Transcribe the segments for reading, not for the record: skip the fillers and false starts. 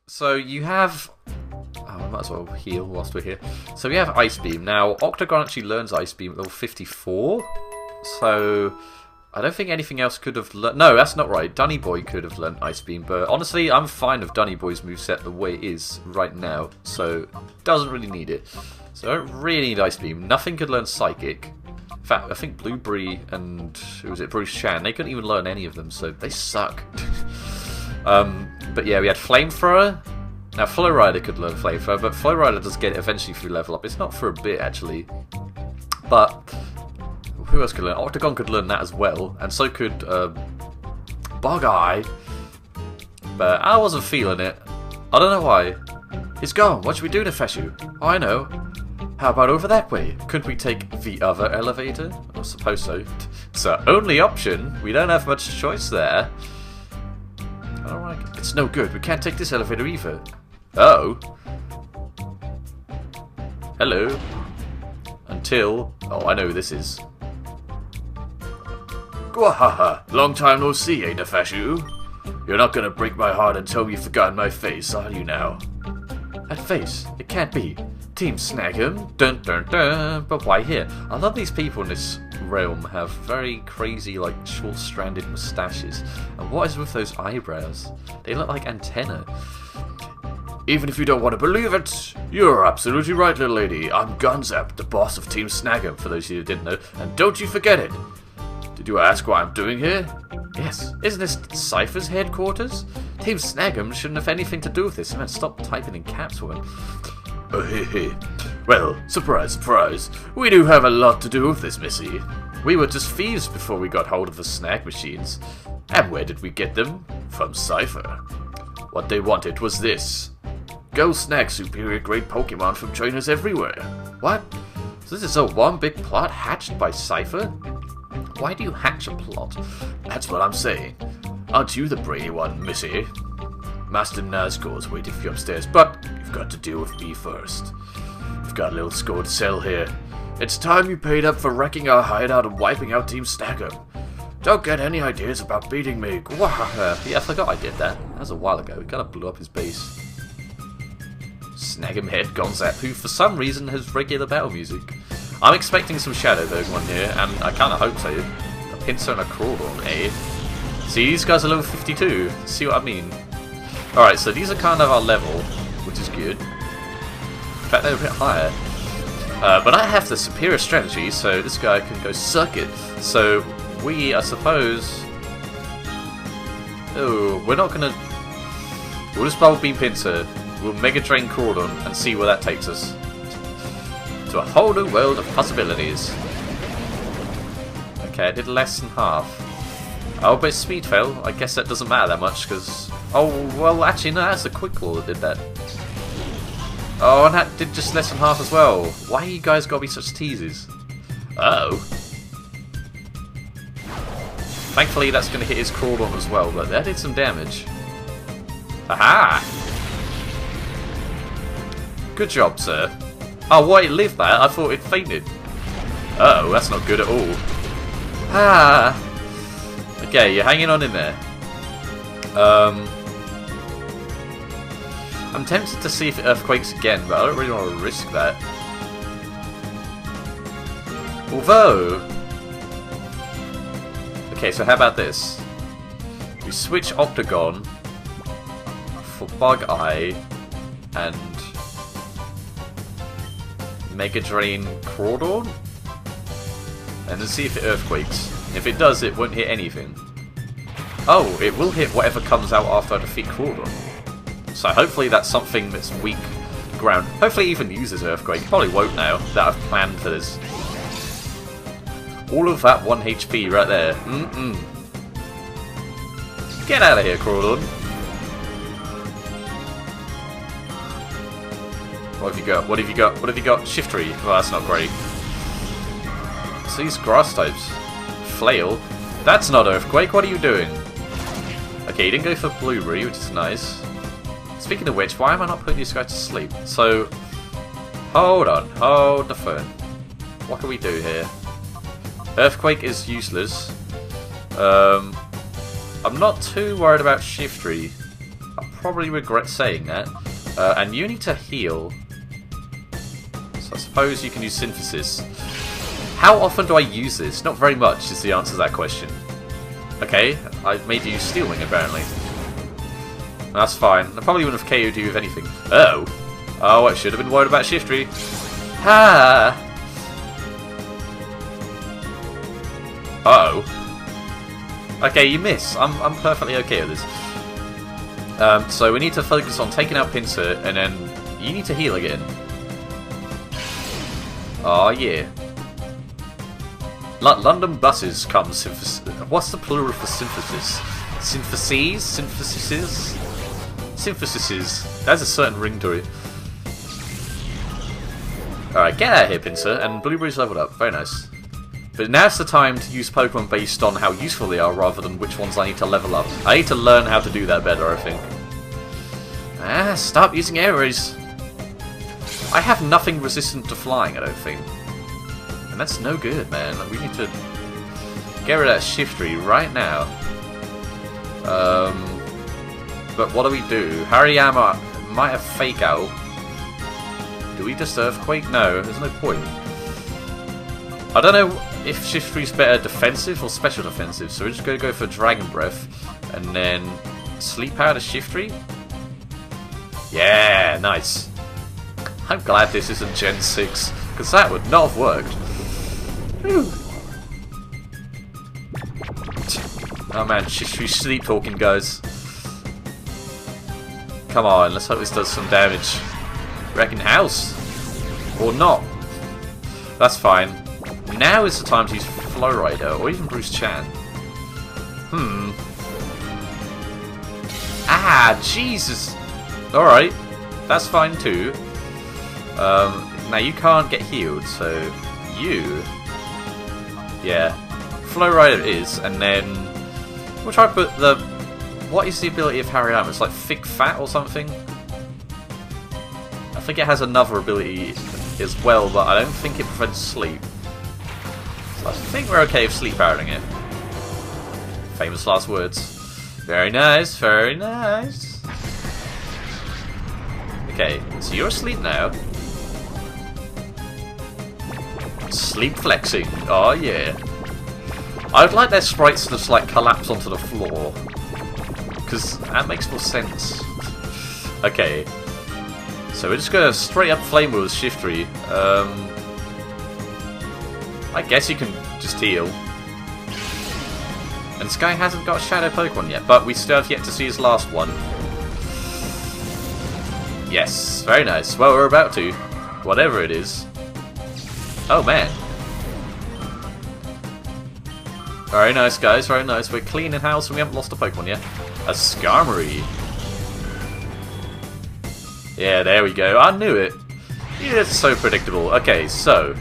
So you have... Oh, I might as well heal whilst we're here. So we have Ice Beam. Now, Octagon actually learns Ice Beam at level 54. So I don't think anything else could have learned... No, that's not right. Dunny Boy could have learned Ice Beam. But honestly, I'm fine with Dunny Boy's moveset the way it is right now. So doesn't really need it. So I don't really need Ice Beam. Nothing could learn Psychic. In fact, I think Blueberry and... who was it? Bruce Shan. They couldn't even learn any of them. So they suck. But yeah, we had Flamethrower. Now, Flow Rider could learn Flamethrower, but Flow Rider does get it eventually through level up. It's not for a bit, actually. But who else could learn? Octagon could learn that as well, and so could Bug Eye. But I wasn't feeling it. I don't know why. It's gone. What should we do to Feshu? Oh, I know. How about over that way? Couldn't we take the other elevator? I suppose so. It's our only option. We don't have much choice there. Alright. It's no good. We can't take this elevator either. Oh. Hello. Until... Oh, I know who this is. Gwahaha. Long time no see, eh, Nefashu? You're not gonna break my heart and tell me you've forgotten my face, are you now? That face? It can't be. Team Snag him. Dun dun dun. But why here? A lot of these people in this realm have very crazy, like, short-stranded moustaches. And what is with those eyebrows? They look like antennae. Even if you don't want to believe it, you're absolutely right, little lady. I'm Gunzap, the boss of Team Snag'em, for those of you who didn't know. And don't you forget it. Did you ask why I'm doing here? Yes. Isn't this Cipher's headquarters? Team Snag'em shouldn't have anything to do with this. Man, stop typing in caps for him. Oh, hey. Well, surprise, surprise. We do have a lot to do with this, Missy. We were just thieves before we got hold of the snag machines. And where did we get them? From Cipher. What they wanted was this. Go snag superior grade Pokemon from trainers everywhere. What? So this is a one big plot hatched by Cipher? Why do you hatch a plot? That's what I'm saying. Aren't you the brainy one, Missy? Master Nazgul's waiting for you upstairs, but you've got to deal with me first. We've got a little score to settle here. It's time you paid up for wrecking our hideout and wiping out Team Snag'em. Don't get any ideas about beating me. Yeah, I forgot I did that. That was a while ago. We kind of blew up his base. Snag'em head Gonzap, who for some reason has regular battle music. I'm expecting some Shadow Pokemon here, and I kind of hope so. A Pinsir and a Crawdon, eh? See, these guys are level 52. See what I mean? Alright, so these are kind of our level, which is good. In fact, they're a bit higher. But I have the superior strategy, so this guy can go suck it. So we, I suppose... Oh, we're not gonna... We'll just Bubble Beam Pinsir. We'll Mega Drain Crawdon and see where that takes us. To a whole new world of possibilities. Okay, I did less than half. Oh, but Speed fell. I guess that doesn't matter that much, because... Oh, well, actually, no, that's a Quick Claw that did that. Oh, and that did just less than half as well. Why you guys gotta be such teasers? Uh-oh. Thankfully, that's gonna hit his Crawdon as well, but that did some damage. Aha! Good job, sir. Oh, why it lived that? I thought it fainted. Uh-oh, that's not good at all. Ah! Okay, you're hanging on in there. I'm tempted to see if it earthquakes again, but I don't really want to risk that. Although... Okay, so how about this? We switch Octagon for Bug Eye and Mega Drain Crawdon, and then see if it earthquakes. If it does, it won't hit anything. Oh, it will hit whatever comes out after I defeat Crawdon. So hopefully that's something that's weak ground. Hopefully it even uses Earthquake. Probably won't now that I've planned for this. All of that 1 HP right there. Get out of here, Crawdon. What have you got? What have you got? What have you got? Shiftry. Well, that's not great. So these grass types. Flail. That's not Earthquake. What are you doing? Okay, you didn't go for Blueberry, which is nice. Speaking of which, why am I not putting these guys to sleep? So, hold on. Hold the phone. What can we do here? Earthquake is useless. I'm not too worried about Shiftry. I'll probably regret saying that. And you need to heal. So I suppose you can use synthesis. How often do I use this? Not very much is the answer to that question. Okay, I made you stealing apparently. That's fine. I probably wouldn't have KO'd you with anything. Oh. Oh, I should have been worried about Shiftry. Ha! Uh-oh. Okay, you miss. I'm perfectly okay with this. So we need to focus on taking out Pincer, and then you need to heal again. Oh yeah. London buses come synthesis. What's the plural for synthesis? Syntheses? Synthesises? Synthesises. That's a certain ring to it. Alright, get out of here, Pincer, and Blueberry's leveled up. Very nice. But now's the time to use Pokemon based on how useful they are rather than which ones I need to level up. I need to learn how to do that better, I think. Ah, stop using arrows. I have nothing resistant to flying, I don't think. And that's no good, man. We need to get rid of that Shiftry right now. But what do we do? Hariyama might have Fake Out. Do we just Earthquake? No, there's no point. I don't know if Shiftry's better defensive or special defensive, so we're just going to go for Dragon Breath and then Sleep Powder Shiftry. Yeah, nice. I'm glad this isn't Gen 6, because that would not have worked. Whew. Oh man, Shiftry's sleep talking, guys. Come on, let's hope this does some damage. Wrecking House? Or not? That's fine. Now is the time to use Flowrider, or even Bruce Chan. Ah, Jesus! Alright, that's fine too. Now you can't get healed, so you... Yeah, Flowrider is, and then... We'll try to put the... What is the ability of Hariyama? It's like Thick Fat or something? I think it has another ability as well, but I don't think it prevents sleep. So I think we're okay with sleep powering it. Famous last words. Very nice, very nice. Okay, so you're asleep now. Sleep flexing, oh yeah. I'd like their sprites to just like collapse onto the floor. Because that makes more sense. Okay. So we're just going to straight up Flame Wheels Shiftry. I guess you can just heal. And Sky hasn't got a Shadow Pokemon yet, but we still have yet to see his last one. Yes, very nice. Well, we're about to. Whatever it is. Oh man. Very nice, guys, very nice. We're cleaning house and we haven't lost a Pokemon yet. A Skarmory. Yeah, there we go. I knew it. It's so predictable. Okay, so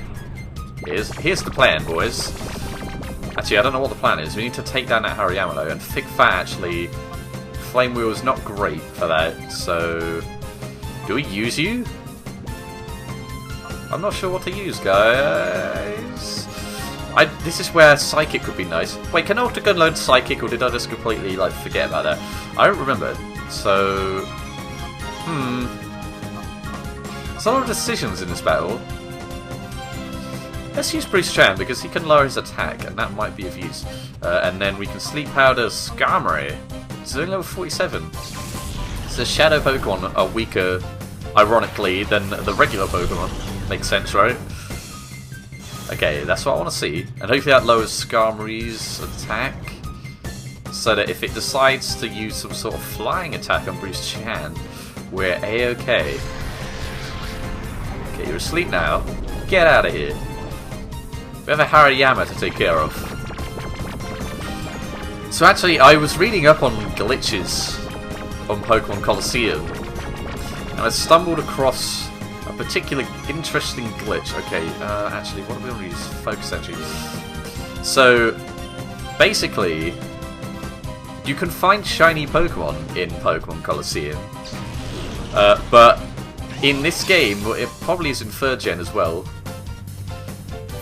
here's the plan, boys. Actually, I don't know what the plan is. We need to take down that Hariyama though, and Thick Fat actually. Flame Wheel is not great for that. So, do we use you? I'm not sure what to use, guys. This is where Psychic would be nice. Wait, can Octagon learn Psychic, or did I just completely like forget about that? I don't remember. So, there's a lot of decisions in this battle. Let's use Bruce Chan because he can lower his attack, and that might be of use. And then we can Sleep Powder Skarmory. It's only level 47. So Shadow Pokemon are weaker, ironically, than the regular Pokemon. Makes sense, right? Okay, that's what I want to see. And hopefully that lowers Skarmory's attack. So that if it decides to use some sort of flying attack on Bruce Chan, we're A-okay. Okay, you're asleep now. Get out of here. We have a Hariyama to take care of. So actually, I was reading up on glitches on Pokemon Colosseum. And I stumbled across a particular interesting glitch. Okay, actually, what are we going to use? Focus Energy. So, basically, you can find shiny Pokemon in Pokemon Colosseum. But in this game, it probably is in 3rd gen as well,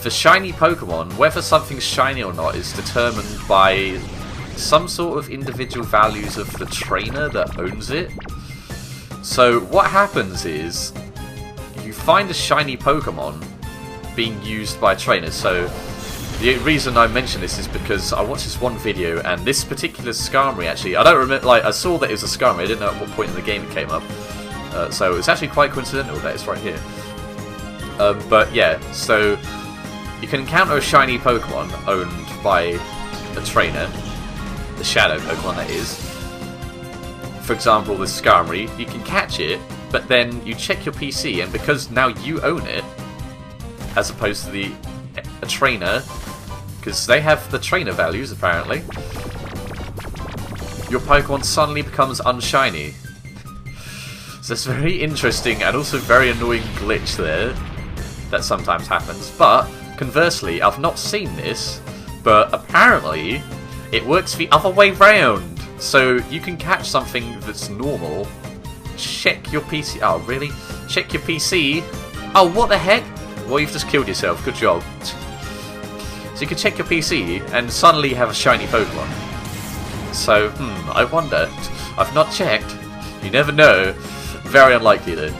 for shiny Pokemon, whether something's shiny or not is determined by some sort of individual values of the trainer that owns it. So what happens is, you find a shiny Pokemon being used by trainers. So the reason I mention this is because I watched this one video, and this particular Skarmory actually, I don't remember, like, I saw that it was a Skarmory, I didn't know at what point in the game it came up. So it's actually quite coincidental that it's right here. But yeah, so you can encounter a shiny Pokemon owned by a trainer, the Shadow Pokemon that is. For example, the Skarmory, you can catch it, but then you check your PC, and because now you own it, as opposed to a trainer, because they have the trainer values apparently, your Pokemon suddenly becomes unshiny. So it's very interesting and also very annoying glitch there that sometimes happens. But conversely, I've not seen this, but apparently it works the other way round. So you can catch something that's normal, check your PC. Oh, really? Check your PC. Oh, what the heck? Well, you've just killed yourself. Good job. So you can check your PC and suddenly have a shiny Pokemon. So, I wonder. I've not checked. You never know. Very unlikely, though.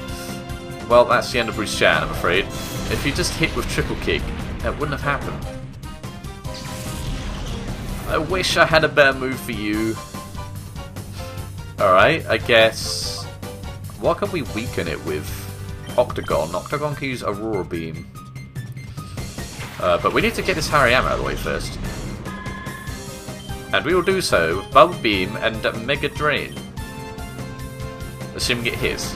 Well, that's the end of Bruce Chan, I'm afraid. If you just hit with triple kick, that wouldn't have happened. I wish I had a better move for you. Alright, I guess... what can we weaken it with? Octagon. Octagon can use Aurora Beam. But we need to get this Hariyama out of the way first. And we will do so. Bubble Beam and Mega Drain. Assuming it hits.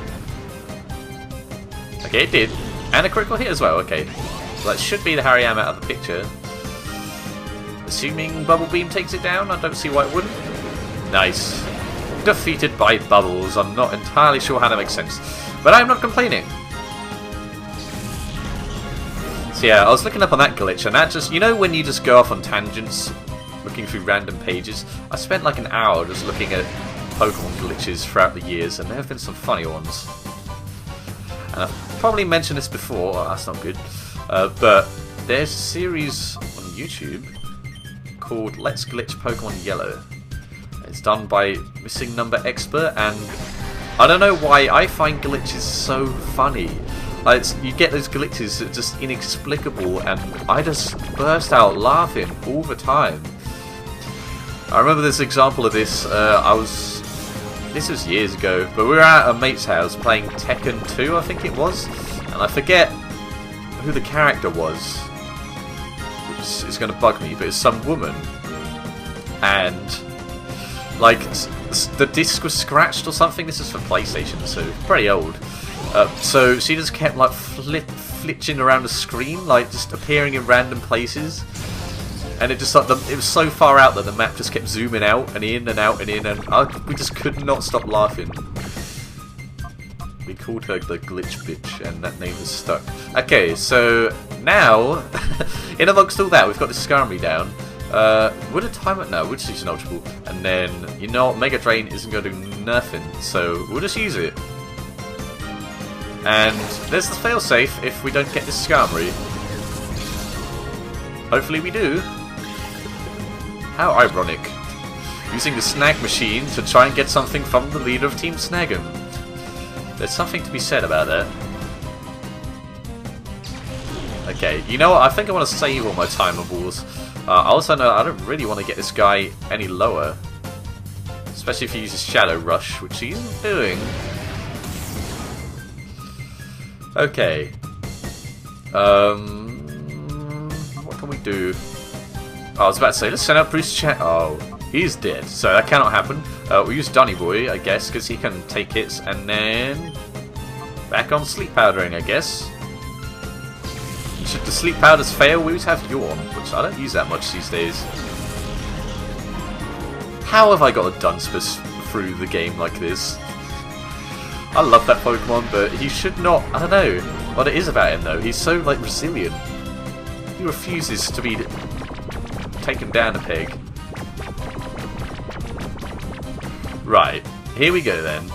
Okay, it did. And a critical hit as well, okay. So that should be the Hariyama out of the picture. Assuming Bubble Beam takes it down, I don't see why it wouldn't. Nice. Defeated by Bubbles. I'm not entirely sure how that makes sense. But I'm not complaining. So yeah, I was looking up on that glitch, and that just, you know when you just go off on tangents, looking through random pages? I spent like an hour just looking at Pokemon glitches throughout the years, and there have been some funny ones. And I've probably mentioned this before, that's not good, but there's a series on YouTube called Let's Glitch Pokemon Yellow. It's done by Missing Number Expert, and I don't know why I find glitches so funny. You get those glitches that are just inexplicable, and I just burst out laughing all the time. I remember this example of this, this was years ago, but we were at a mate's house playing Tekken 2, I think it was, and I forget who the character was, which is going to bug me, but it's some woman, and like the disc was scratched or something. This is for PlayStation, so pretty old. So she just kept like flitching around the screen, like just appearing in random places, and it just like it was so far out that the map just kept zooming out and in and out and in, and we just could not stop laughing. We called her the glitch bitch, and that name is stuck. Okay, so now in amongst all that, we've got this Skarmory down. Would a timer? No, we'll just use an Ultra Ball, and then you know what, Mega Drain isn't going to do nothing, so we'll just use it. And there's the failsafe if we don't get this Skarmory. Hopefully we do. How ironic. Using the snag machine to try and get something from the leader of Team Snag'em. There's something to be said about that. Okay, you know what? I think I want to save all my timer balls. I also know I don't really want to get this guy any lower. Especially if he uses Shadow Rush, which he isn't doing. Okay. What can we do? I was about to say, let's send out Bruce Chan. Oh, he's dead, so that cannot happen. We'll use Dunny Boy, I guess, because he can take hits, and then back on Sleep Powdering, I guess. Should the Sleep Powders fail, we always have Yawn, which I don't use that much these days. How have I got a Dunsparce through the game like this? I love that Pokemon, but he should not. I don't know what it is about him though. He's so like resilient. He refuses to be taken down a peg. Right, here we go then.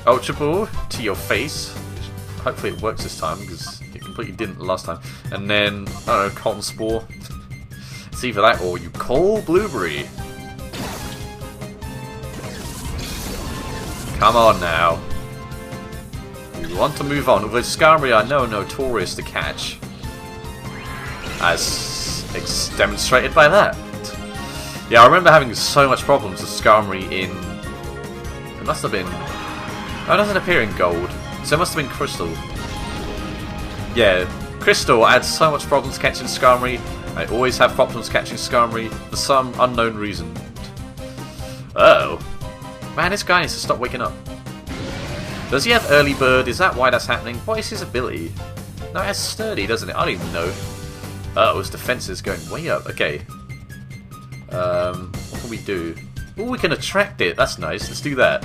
Ultra Ball to your face. Hopefully it works this time, because it completely didn't last time. And then, I don't know, Cotton Spore. It's either that or you call Blueberry. Come on now. We want to move on. Although Skarmory I know are notorious to catch. As demonstrated by that. Yeah, I remember having so much problems with Skarmory in... It must have been... Oh, it doesn't appear in Gold. So it must have been Crystal. Yeah, Crystal, I had so much problems catching Skarmory. I always have problems catching Skarmory for some unknown reason. Oh. Man, this guy needs to stop waking up. Does he have Early Bird? Is that why that's happening? What is his ability? No, it has Sturdy, doesn't it? I don't even know. Oh, his defense is going way up. Okay. What can we do? Oh, we can attract it. That's nice. Let's do that.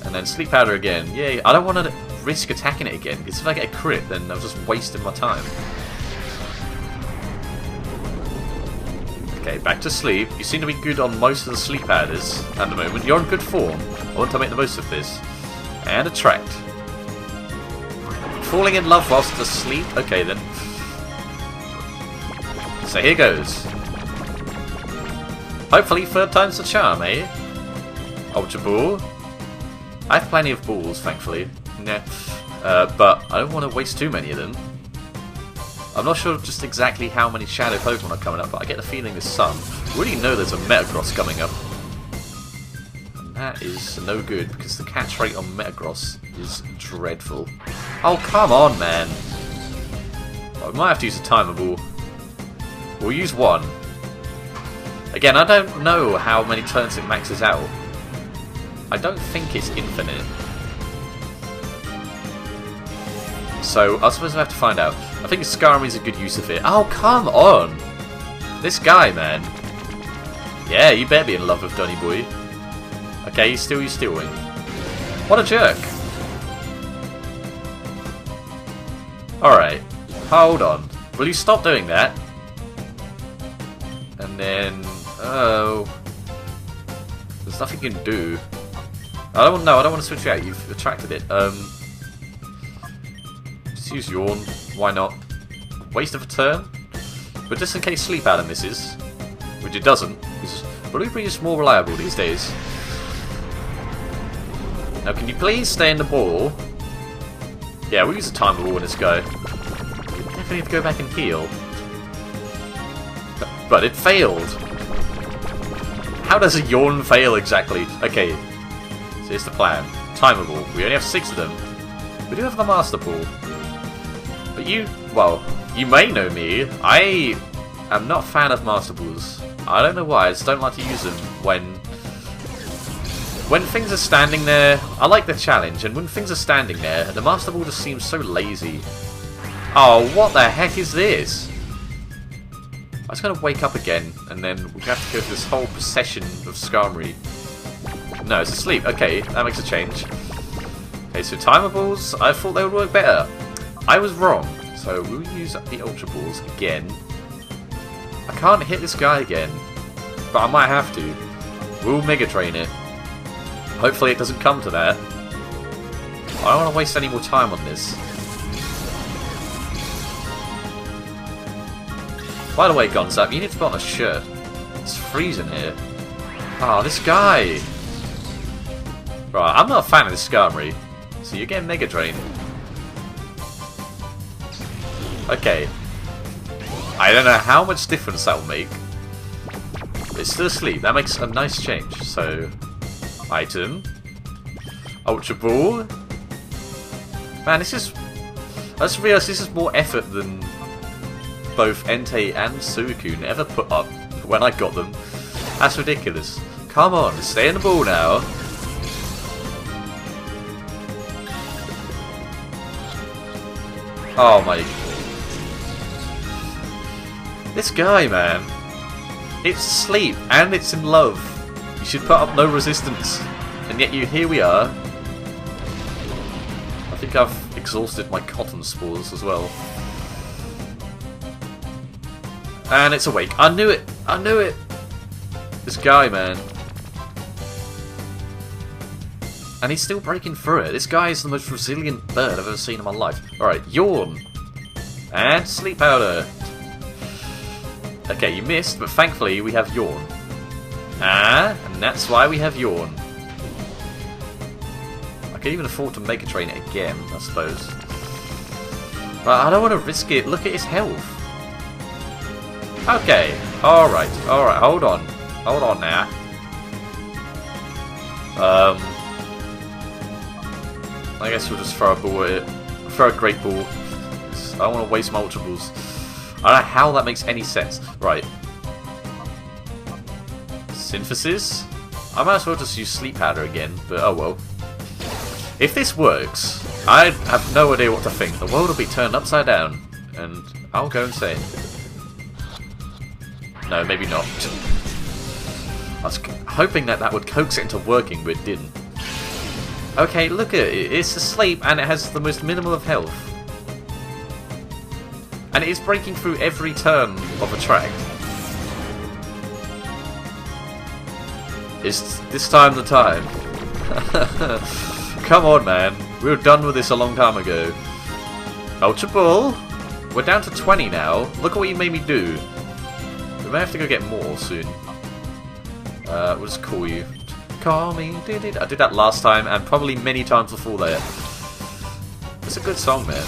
And then Sleep Powder again. Yay. I don't want to risk attacking it again, because if I get a crit, then I'm just wasting my time. Okay, back to sleep. You seem to be good on most of the sleep powders at the moment. You're in good form. I want to make the most of this. And attract. Falling in love whilst asleep? Okay then. So here goes. Hopefully third time's the charm, eh? Ultra Ball. I have plenty of balls, thankfully. Nah. But I don't want to waste too many of them. I'm not sure just exactly how many Shadow Pokemon are coming up, but I get the feeling there's some. We already know there's a Metagross coming up. And that is no good, because the catch rate on Metagross is dreadful. Oh, come on, man! Well, we might have to use a Timer Ball. We'll use one. Again, I don't know how many turns it maxes out. I don't think it's infinite. So, I suppose I have to find out. I think Skarmory's a good use of it. Oh, come on! This guy, man. Yeah, you better be in love with Dunny Boy. Okay, he's stealing. What a jerk! Alright, hold on. Will you stop doing that? And then... Oh... There's nothing you can do. I don't want to switch you out. You've attracted it. Just use Yawn. Why not? Waste of a turn? But just in case Sleep Powder misses, which it doesn't, because Blueberry is more reliable these days. Now, can you please stay in the ball? Yeah, we'll use a Timer Ball on this guy. Definitely need to go back and heal. But it failed. How does a Yawn fail exactly? Okay, so here's the plan. Timer Ball. We only have 6 of them. We do have the Master Ball. But you, well, you may know me. I am not a fan of Master Balls. I don't know why. I just don't like to use them when things are standing there. I like the challenge, and when things are standing there, the Master Ball just seems so lazy. Oh, what the heck is this? I was going to wake up again, and then we have to go through this whole procession of Skarmory. No, it's asleep. Okay, that makes a change. Okay, so Timer Balls, I thought they would work better. I was wrong, so we'll use the Ultra Balls again. I can't hit this guy again, but I might have to. We'll Mega Drain it. Hopefully it doesn't come to that. I don't want to waste any more time on this. By the way, Gonzap, you need to put on a shirt. It's freezing here. Ah, this guy! Right, I'm not a fan of this Skarmory, so you're getting Mega Drain. Okay. I don't know how much difference that will make. It's still asleep. That makes a nice change. So, item. Ultra Ball. Man, this is... I just realised this is more effort than both Entei and Suicune ever put up when I got them. That's ridiculous. Come on, stay in the ball now. Oh my... This guy, man. It's asleep and it's in love. You should put up no resistance. And yet here we are. I think I've exhausted my cotton spores as well. And it's awake. I knew it! I knew it! This guy, man. And he's still breaking through it. This guy is the most resilient bird I've ever seen in my life. Alright, Yawn. And Sleep Powder. Okay, you missed, but thankfully we have Yawn. Ah, and that's why we have Yawn. I can even afford to Mega Train it again, I suppose. But I don't want to risk it. Look at his health. Okay, alright, hold on. Hold on now. I guess we'll just throw a ball at it. Throw a great ball. I don't want to waste my Ultra Balls. I don't know how that makes any sense. Right. Synthesis? I might as well just use Sleep Powder again, but oh well. If this works, I have no idea what to think. The world will be turned upside down, and I'll go insane. No, maybe not. I was hoping that would coax it into working, but it didn't. Okay, look at it. It's asleep, and it has the most minimal of health. And it is breaking through every turn of a track. Is this time the time? Come on, man. We were done with this a long time ago. Ultra Ball. We're down to 20 now. Look at what you made me do. We may have to go get more soon. We'll just call you. Call me. I did that last time and probably many times before that. It's a good song, man.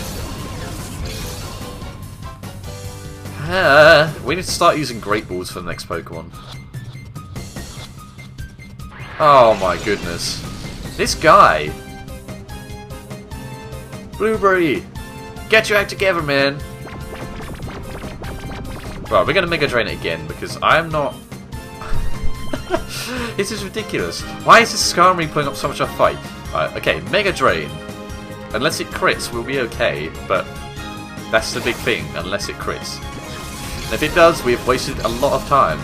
We need to start using Great Balls for the next Pokemon. Oh my goodness. This guy. Blueberry. Get your act together, man. Right, we're going to Mega Drain it again because I'm not... This is ridiculous. Why is this Skarmory putting up so much of a fight? Right, okay, Mega Drain. Unless it crits, we'll be okay, but that's the big thing, unless it crits. And if it does, we have wasted a lot of time.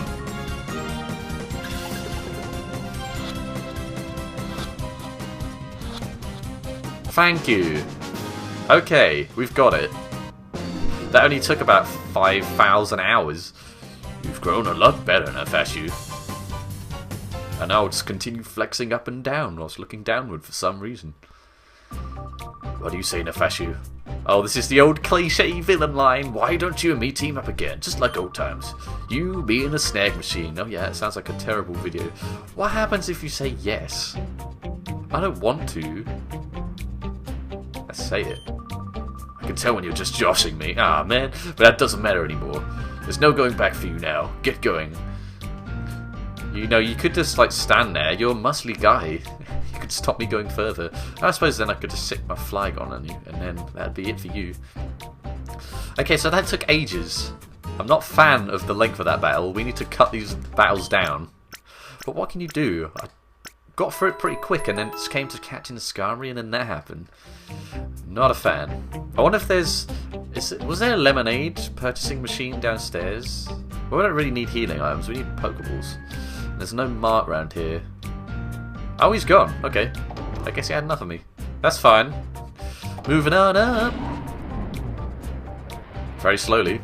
Thank you. Okay, we've got it. That only took about 5,000 hours. You've grown a lot better, Nafashu. And I'll just continue flexing up and down whilst looking downward for some reason. What do you say, Nafashu? Oh, this is the old cliche villain line. Why don't you and me team up again? Just like old times. You, me, and a snag machine. Oh yeah, it sounds like a terrible video. What happens if you say yes? I don't want to. I say it. I can tell when you're just joshing me. Ah, man. But that doesn't matter anymore. There's no going back for you now. Get going. You know, you could just, like, stand there. You're a muscly guy. You could stop me going further. I suppose then I could just stick my Flygon on you, and then that'd be it for you. Okay, so that took ages. I'm not a fan of the length of that battle. We need to cut these battles down. But what can you do? I got through it pretty quick, and then it came to catching the Skarmory, and then that happened. Not a fan. I wonder if there's... was there a lemonade purchasing machine downstairs? Well, we don't really need healing items. We need Pokeballs. There's no mart around here. Oh, he's gone. Okay. I guess he had enough of me. That's fine. Moving on up. Very slowly.